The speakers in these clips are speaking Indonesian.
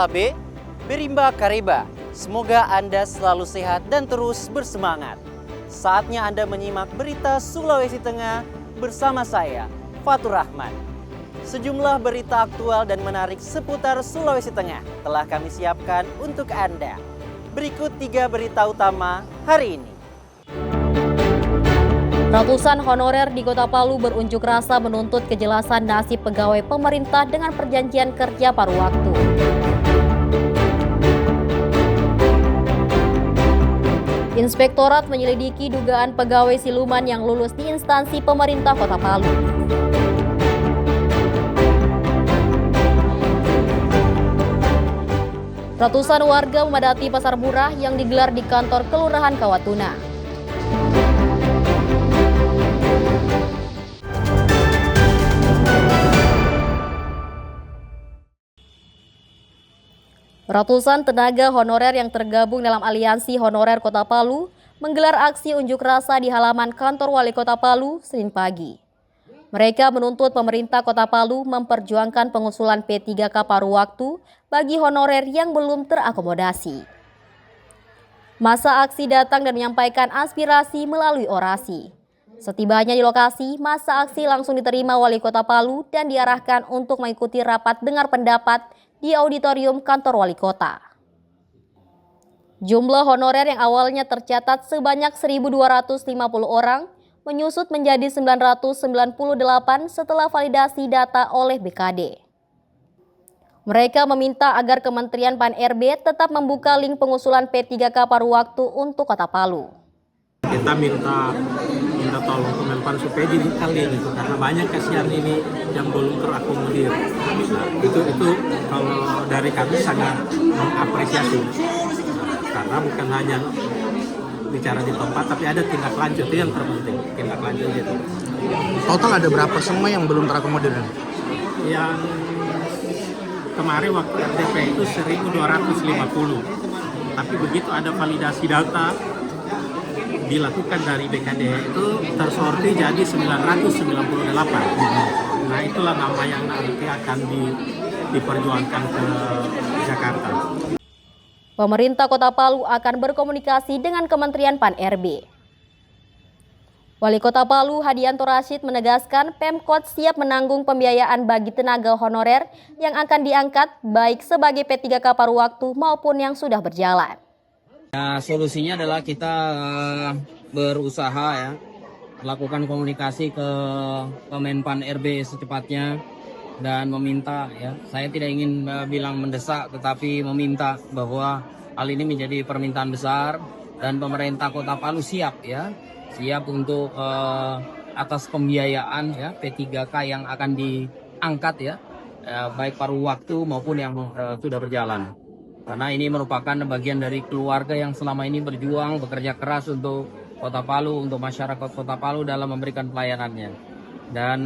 Tabe, Berimba Kareba. Semoga Anda selalu sehat dan terus bersemangat. Saatnya Anda menyimak berita Sulawesi Tengah bersama saya, Fatur Rahman. Sejumlah berita aktual dan menarik seputar Sulawesi Tengah telah kami siapkan untuk Anda. Berikut 3 berita utama hari ini. Ratusan honorer di Kota Palu berunjuk rasa menuntut kejelasan nasib pegawai pemerintah dengan perjanjian kerja paruh waktu. Inspektorat menyelidiki dugaan pegawai siluman yang lulus di instansi pemerintah Kota Palu. Ratusan warga memadati pasar murah yang digelar di kantor Kelurahan Kawatuna. Ratusan tenaga honorer yang tergabung dalam Aliansi Honorer Kota Palu menggelar aksi unjuk rasa di halaman kantor Wali Kota Palu Senin pagi. Mereka menuntut pemerintah Kota Palu memperjuangkan pengusulan P3K paruh waktu bagi honorer yang belum terakomodasi. Masa aksi datang dan menyampaikan aspirasi melalui orasi. Setibanya di lokasi, masa aksi langsung diterima Wali Kota Palu dan diarahkan untuk mengikuti rapat dengar pendapat di auditorium kantor Wali Kota. Jumlah honorer yang awalnya tercatat sebanyak 1.250 orang menyusut menjadi 998 setelah validasi data oleh BKD. Mereka meminta agar Kementerian Pan-RB tetap membuka link pengusulan P3K paruh waktu untuk Kota Palu. Kita minta tolong Kemenpan supaya dikali gitu, karena banyak kasihan ini yang belum terakomodir. Nah, itu kalau dari kami sangat mengapresiasi, karena bukan hanya bicara di tempat, tapi ada tindak lanjut, itu yang terpenting, tindak lanjut gitu. Total ada berapa semua yang belum terakomodir? Yang kemarin waktu RDP itu 1.250, tapi begitu ada validasi data dilakukan dari BKD itu tersortir jadi 998. Nah, itulah nama yang nanti akan diperjuangkan ke Jakarta. Pemerintah Kota Palu akan berkomunikasi dengan Kementerian Pan-RB. Wali Kota Palu Hadianto Rashid menegaskan Pemkot siap menanggung pembiayaan bagi tenaga honorer yang akan diangkat baik sebagai P3K paruh waktu maupun yang sudah berjalan. Ya, solusinya adalah kita berusaha ya, melakukan komunikasi ke Kemenpan RB secepatnya dan meminta ya, saya tidak ingin bilang mendesak tetapi meminta bahwa hal ini menjadi permintaan besar dan pemerintah Kota Palu siap ya, siap untuk atas pembiayaan ya P3K yang akan diangkat ya, baik paruh waktu maupun yang sudah berjalan. Karena ini merupakan bagian dari keluarga yang selama ini berjuang, bekerja keras untuk Kota Palu, untuk masyarakat Kota Palu dalam memberikan pelayanannya. Dan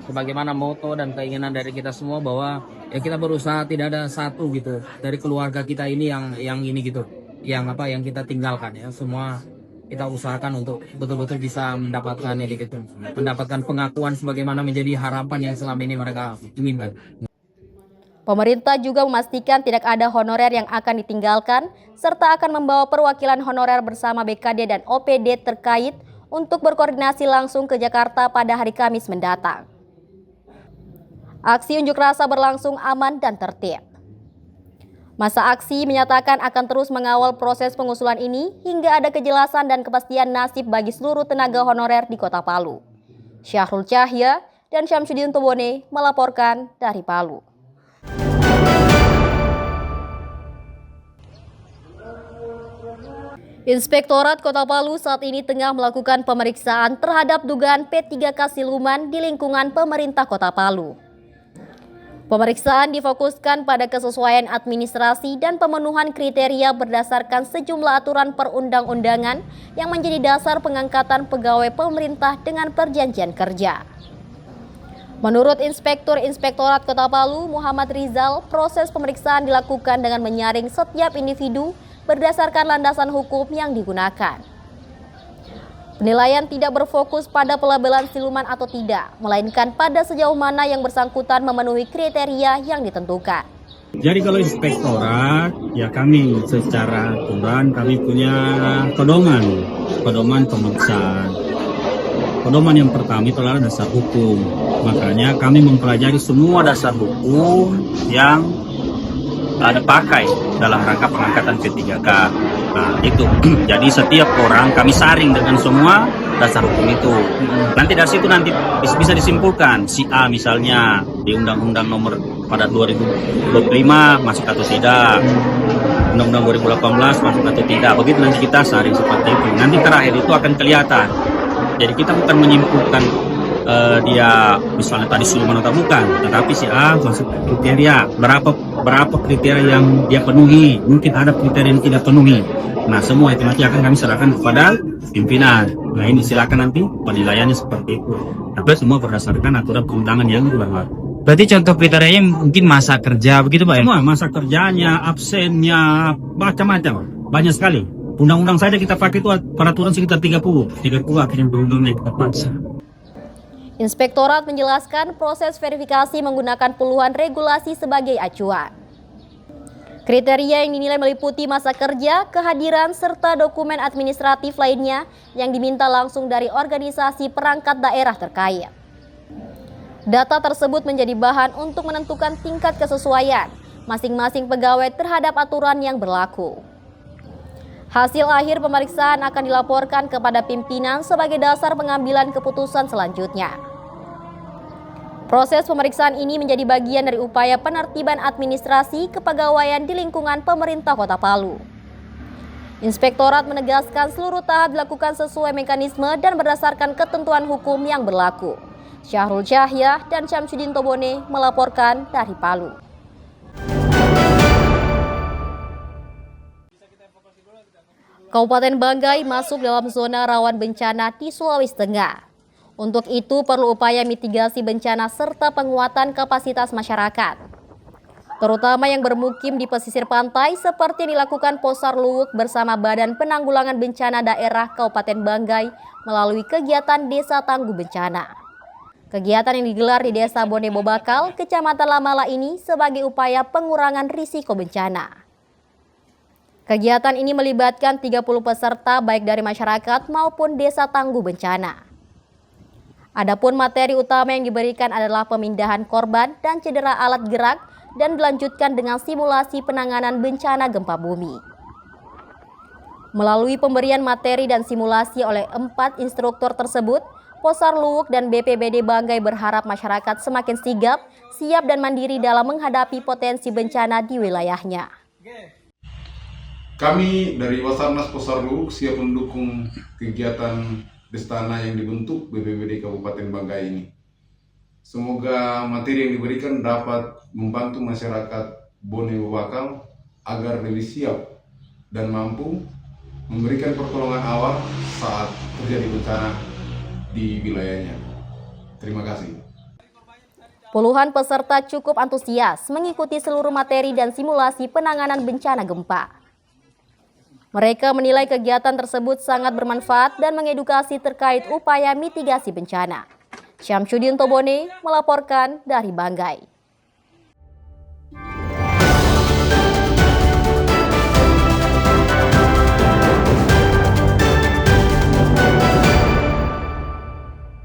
sebagaimana moto dan keinginan dari kita semua bahwa ya kita berusaha tidak ada satu gitu dari keluarga kita ini yang ini gitu, yang kita tinggalkan ya. Semua kita usahakan untuk betul-betul bisa mendapatkan ini gitu, mendapatkan pengakuan sebagaimana menjadi harapan yang selama ini mereka inginkan. Pemerintah juga memastikan tidak ada honorer yang akan ditinggalkan, serta akan membawa perwakilan honorer bersama BKD dan OPD terkait untuk berkoordinasi langsung ke Jakarta pada hari Kamis mendatang. Aksi unjuk rasa berlangsung aman dan tertib. Masa aksi menyatakan akan terus mengawal proses pengusulan ini hingga ada kejelasan dan kepastian nasib bagi seluruh tenaga honorer di Kota Palu. Syahrul Cahya dan Syamsuddin Tobone melaporkan dari Palu. Inspektorat Kota Palu saat ini tengah melakukan pemeriksaan terhadap dugaan P3K siluman di lingkungan pemerintah Kota Palu. Pemeriksaan difokuskan pada kesesuaian administrasi dan pemenuhan kriteria berdasarkan sejumlah aturan perundang-undangan yang menjadi dasar pengangkatan pegawai pemerintah dengan perjanjian kerja. Menurut Inspektur Inspektorat Kota Palu, Muhammad Rizal, proses pemeriksaan dilakukan dengan menyaring setiap individu berdasarkan landasan hukum yang digunakan. Penilaian tidak berfokus pada pelabelan siluman atau tidak, melainkan pada sejauh mana yang bersangkutan memenuhi kriteria yang ditentukan. Jadi kalau inspektorat, ya kami secara aturan kami punya pedoman pemeriksaan. Pedoman yang pertama itu adalah dasar hukum. Makanya kami mempelajari semua dasar hukum yang ada pakai dalam rangka pengangkatan P3K. Nah itu, jadi setiap orang kami saring dengan semua dasar hukum itu. Nanti dari situ nanti bisa disimpulkan si A misalnya di Undang-Undang Nomor pada 2025 masuk atau tidak, Undang-Undang 2018 masuk atau tidak. Begitu nanti kita saring seperti itu. Nanti terakhir itu akan kelihatan. Jadi kita bukan menyimpulkan dia misalnya tadi siluman atau bukan, tetapi si A masuk kriteria berapa kriteria yang dia penuhi. Mungkin ada kriteria yang tidak penuhi. Nah semua itu nanti akan kami serahkan kepada pimpinan. Nah ini silakan nanti penilaiannya seperti itu. Tapi semua berdasarkan aturan perundangan yang berlaku. Berarti contoh kriterianya mungkin masa kerja begitu Pak ya? Semua masa kerjanya, absennya, macam-macam, banyak sekali. Undang-undang saja kita pakai itu peraturan sekitar 30 akhirnya berundangnya kita paksa. Inspektorat menjelaskan proses verifikasi menggunakan puluhan regulasi sebagai acuan. Kriteria yang dinilai meliputi masa kerja, kehadiran, serta dokumen administratif lainnya yang diminta langsung dari organisasi perangkat daerah terkait. Data tersebut menjadi bahan untuk menentukan tingkat kesesuaian masing-masing pegawai terhadap aturan yang berlaku. Hasil akhir pemeriksaan akan dilaporkan kepada pimpinan sebagai dasar pengambilan keputusan selanjutnya. Proses pemeriksaan ini menjadi bagian dari upaya penertiban administrasi kepegawaian di lingkungan pemerintah Kota Palu. Inspektorat menegaskan seluruh tahap dilakukan sesuai mekanisme dan berdasarkan ketentuan hukum yang berlaku. Syahrul Cahya dan Syamsuddin Tobone melaporkan dari Palu. Kabupaten Banggai masuk dalam zona rawan bencana di Sulawesi Tengah. Untuk itu perlu upaya mitigasi bencana serta penguatan kapasitas masyarakat, terutama yang bermukim di pesisir pantai seperti yang dilakukan Posar Luwuk bersama Badan Penanggulangan Bencana Daerah Kabupaten Banggai melalui kegiatan Desa Tangguh Bencana. Kegiatan yang digelar di Desa Bone Bobakal, Kecamatan Lamala ini sebagai upaya pengurangan risiko bencana. Kegiatan ini melibatkan 30 peserta baik dari masyarakat maupun Desa Tangguh Bencana. Adapun materi utama yang diberikan adalah pemindahan korban dan cedera alat gerak dan dilanjutkan dengan simulasi penanganan bencana gempa bumi. Melalui pemberian materi dan simulasi oleh 4 instruktur tersebut, Posar Luwuk dan BPBD Banggai berharap masyarakat semakin sigap, siap dan mandiri dalam menghadapi potensi bencana di wilayahnya. Kami dari Basarnas Posar Luwuk siap mendukung kegiatan Destana yang dibentuk BPBD Kabupaten Banggai ini. Semoga materi yang diberikan dapat membantu masyarakat Bone Bobakal agar lebih siap dan mampu memberikan pertolongan awal saat terjadi bencana di wilayahnya. Terima kasih. Puluhan peserta cukup antusias mengikuti seluruh materi dan simulasi penanganan bencana gempa. Mereka menilai kegiatan tersebut sangat bermanfaat dan mengedukasi terkait upaya mitigasi bencana. Syamsuddin Tobone melaporkan dari Banggai.